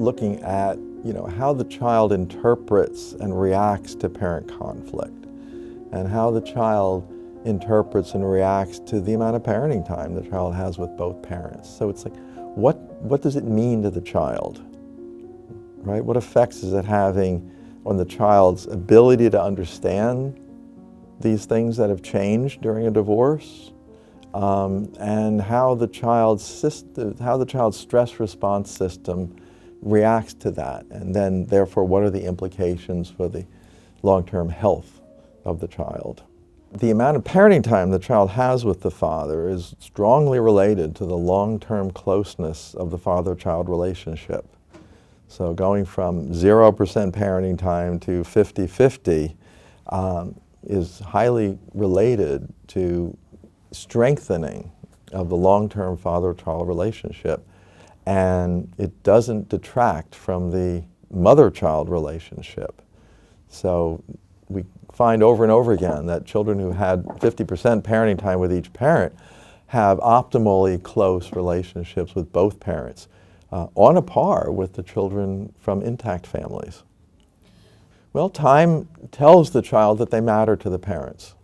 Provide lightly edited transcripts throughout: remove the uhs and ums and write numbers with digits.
looking at, how the child interprets and reacts to parent conflict, and how the child interprets and reacts to the amount of parenting time the child has with both parents. So it's like, what does it mean to the child, right? What effects is it having on the child's ability to understand these things that have changed during a divorce, and how the child's stress response system reacts to that, and then therefore what are the implications for the long-term health of the child. The amount of parenting time the child has with the father is strongly related to the long-term closeness of the father-child relationship. So going from 0% parenting time to 50-50 is highly related to strengthening of the long-term father-child relationship, and it doesn't detract from the mother-child relationship. So we find over and over again that children who had 50% parenting time with each parent have optimally close relationships with both parents, on a par with the children from intact families. Well, time tells the child that they matter to the parents,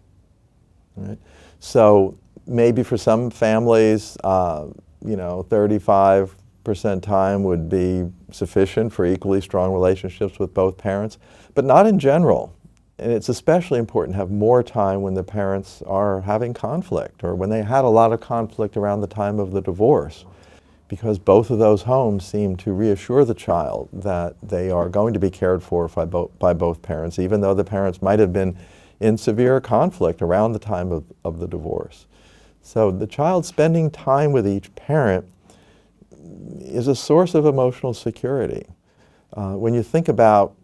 right? So maybe for some families, 35% time would be sufficient for equally strong relationships with both parents, but not in general. And it's especially important to have more time when the parents are having conflict, or when they had a lot of conflict around the time of the divorce, because both of those homes seem to reassure the child that they are going to be cared for by both parents, even though the parents might have been in severe conflict around the time of the divorce. So the child spending time with each parent is a source of emotional security. When you think about,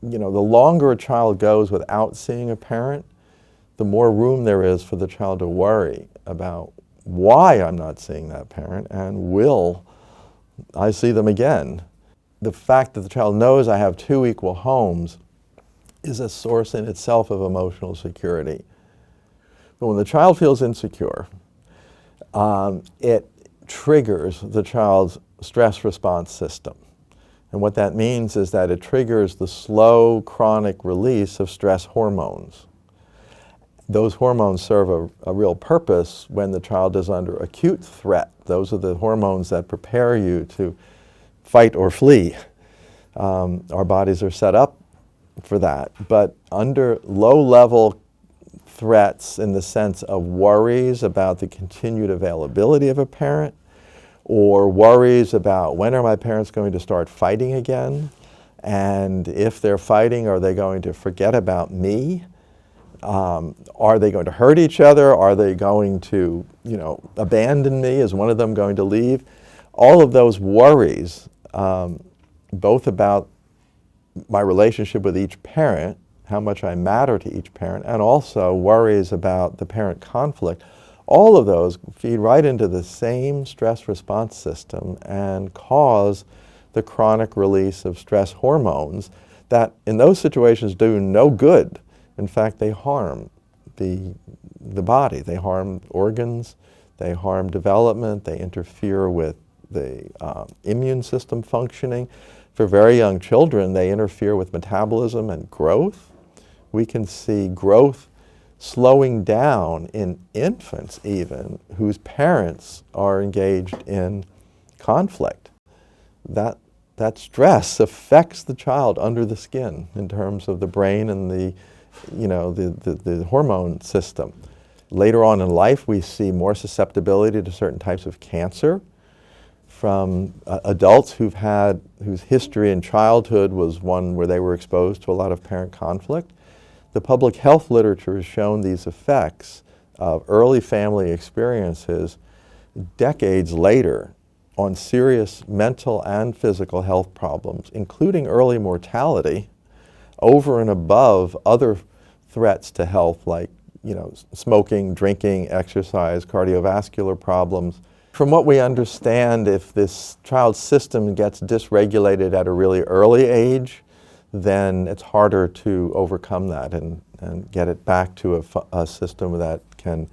the longer a child goes without seeing a parent, the more room there is for the child to worry about why I'm not seeing that parent, and will I see them again. The fact that the child knows I have two equal homes is a source in itself of emotional security. But when the child feels insecure, it triggers the child's stress response system. And what that means is that it triggers the slow, chronic release of stress hormones. Those hormones serve a real purpose when the child is under acute threat. Those are the hormones that prepare you to fight or flee. Our bodies are set up for that. But under low-level threats, in the sense of worries about the continued availability of a parent, or worries about when are my parents going to start fighting again, and if they're fighting, are they going to forget about me? Are they going to hurt each other? Are they going to, abandon me? Is one of them going to leave? All of those worries, both about my relationship with each parent, how much I matter to each parent, and also worries about the parent conflict, all of those feed right into the same stress response system and cause the chronic release of stress hormones that in those situations do no good. In fact, they harm the body. They harm organs, they harm development, they interfere with the immune system functioning. For very young children, they interfere with metabolism and growth. We can see growth slowing down in infants even, whose parents are engaged in conflict. That stress affects the child under the skin in terms of the brain and the hormone system. Later on in life, we see more susceptibility to certain types of cancer from adults whose history in childhood was one where they were exposed to a lot of parent conflict. The public health literature has shown these effects of early family experiences decades later on serious mental and physical health problems, including early mortality, over and above other threats to health like smoking, drinking, exercise, cardiovascular problems. From what we understand, if this child's system gets dysregulated at a really early age, then it's harder to overcome that and get it back to a system that can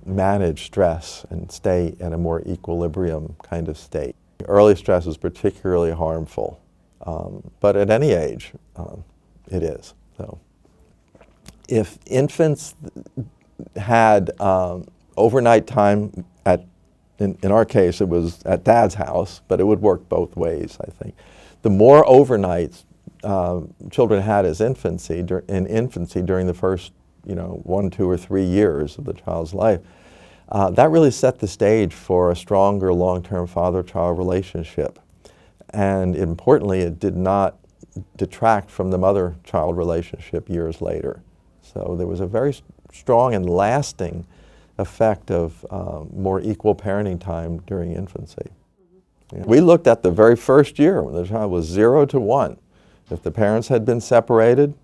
manage stress and stay in a more equilibrium kind of state. Early stress is particularly harmful, but at any age it is. So, if infants had overnight time in our case it was at Dad's house, but it would work both ways, I think. The more overnights children had as in infancy during the first 1, 2, or 3 years of the child's life, that really set the stage for a stronger long-term father-child relationship. And importantly, it did not detract from the mother-child relationship years later. So there was a very strong and lasting effect of more equal parenting time during infancy. Yeah. We looked at the very first year when the child was 0 to 1. If the parents had been separated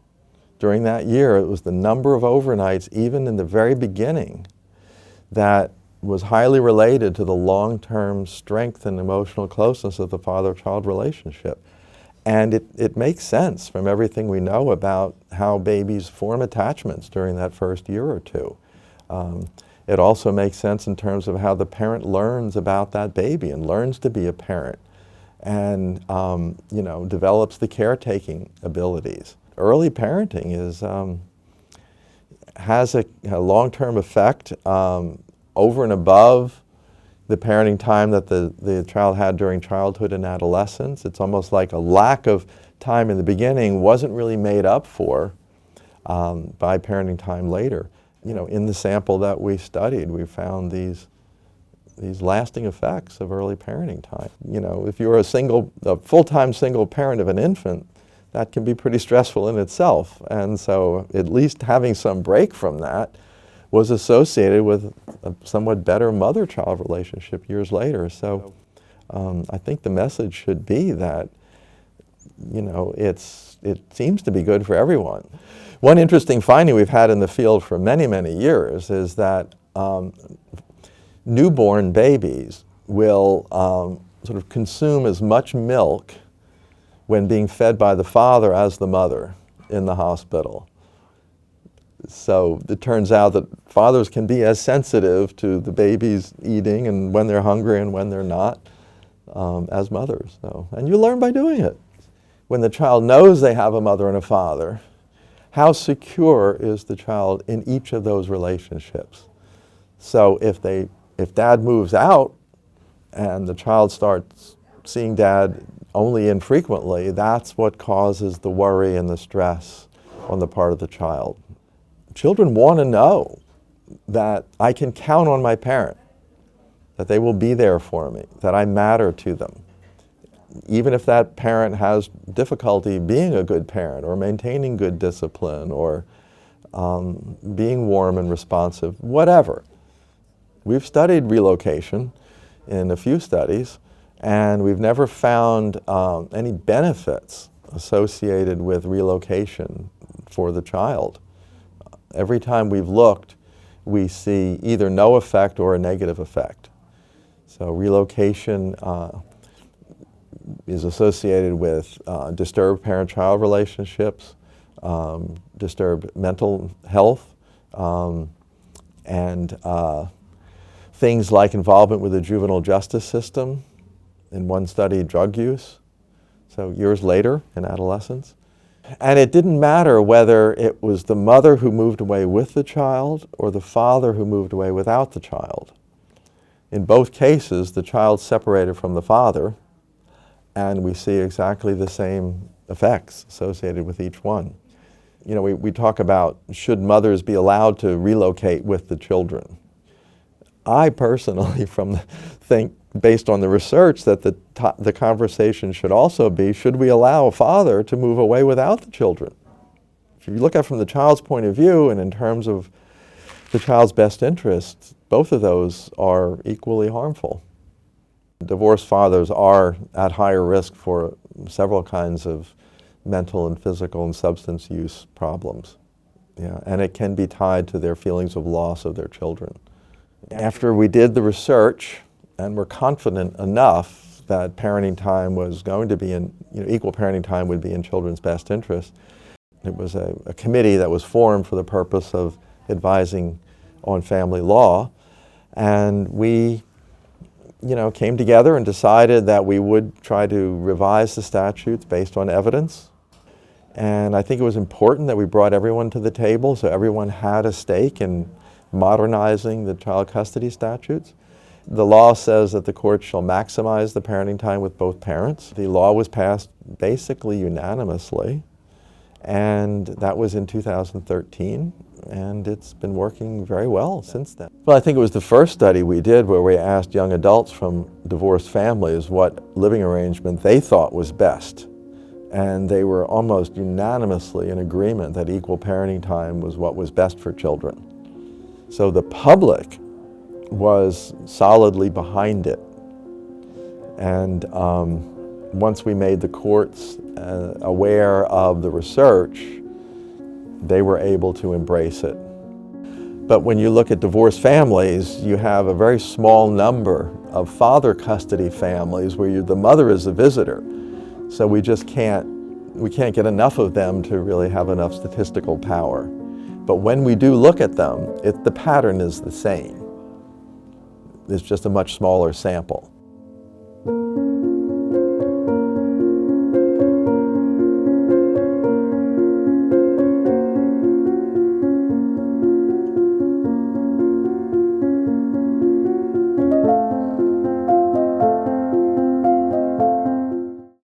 during that year, it was the number of overnights, even in the very beginning, that was highly related to the long-term strength and emotional closeness of the father-child relationship. And it makes sense from everything we know about how babies form attachments during that first year or two. It also makes sense in terms of how the parent learns about that baby and learns to be a parent and develops the caretaking abilities. Early parenting has a long-term effect over and above the parenting time that the child had during childhood and adolescence. It's almost like a lack of time in the beginning wasn't really made up for by parenting time later. In the sample that we studied, we found these lasting effects of early parenting time. If you're a full-time single parent of an infant, that can be pretty stressful in itself. And so at least having some break from that was associated with a somewhat better mother-child relationship years later. So I think the message should be that, it seems to be good for everyone. One interesting finding we've had in the field for many, many years is that newborn babies will sort of consume as much milk when being fed by the father as the mother in the hospital. So it turns out that fathers can be as sensitive to the baby's eating and when they're hungry and when they're not as mothers. And you learn by doing it. When the child knows they have a mother and a father, how secure is the child in each of those relationships? So if dad moves out and the child starts seeing dad only infrequently, that's what causes the worry and the stress on the part of the child. Children want to know that I can count on my parent, that they will be there for me, that I matter to them. Even if that parent has difficulty being a good parent or maintaining good discipline or being warm and responsive, whatever. We've studied relocation in a few studies, and we've never found any benefits associated with relocation for the child. Every time we've looked, we see either no effect or a negative effect. So relocation is associated with disturbed parent-child relationships, disturbed mental health, and things like involvement with the juvenile justice system. In one study, drug use, so years later in adolescence. And it didn't matter whether it was the mother who moved away with the child or the father who moved away without the child. In both cases, the child separated from the father, and we see exactly the same effects associated with each one. We talk about, should mothers be allowed to relocate with the children? I personally think, based on the research, that the conversation should also be, should we allow a father to move away without the children? If you look at it from the child's point of view and in terms of the child's best interests, both of those are equally harmful. Divorced fathers are at higher risk for several kinds of mental and physical and substance use problems. And it can be tied to their feelings of loss of their children. After we did the research and were confident enough that parenting time was going to be equal parenting time would be in children's best interest, it was a committee that was formed for the purpose of advising on family law, and we came together and decided that we would try to revise the statutes based on evidence. And I think it was important that we brought everyone to the table so everyone had a stake in modernizing the child custody statutes. The law says that the court shall maximize the parenting time with both parents. The law was passed basically unanimously, and that was in 2013, and it's been working very well since then. Well, I think it was the first study we did where we asked young adults from divorced families what living arrangement they thought was best. And they were almost unanimously in agreement that equal parenting time was what was best for children. So the public was solidly behind it. And once we made the courts aware of the research, they were able to embrace it. But when you look at divorced families, you have a very small number of father custody families where the mother is a visitor. So we can't get enough of them to really have enough statistical power. But when we do look at them, the pattern is the same. It's just a much smaller sample.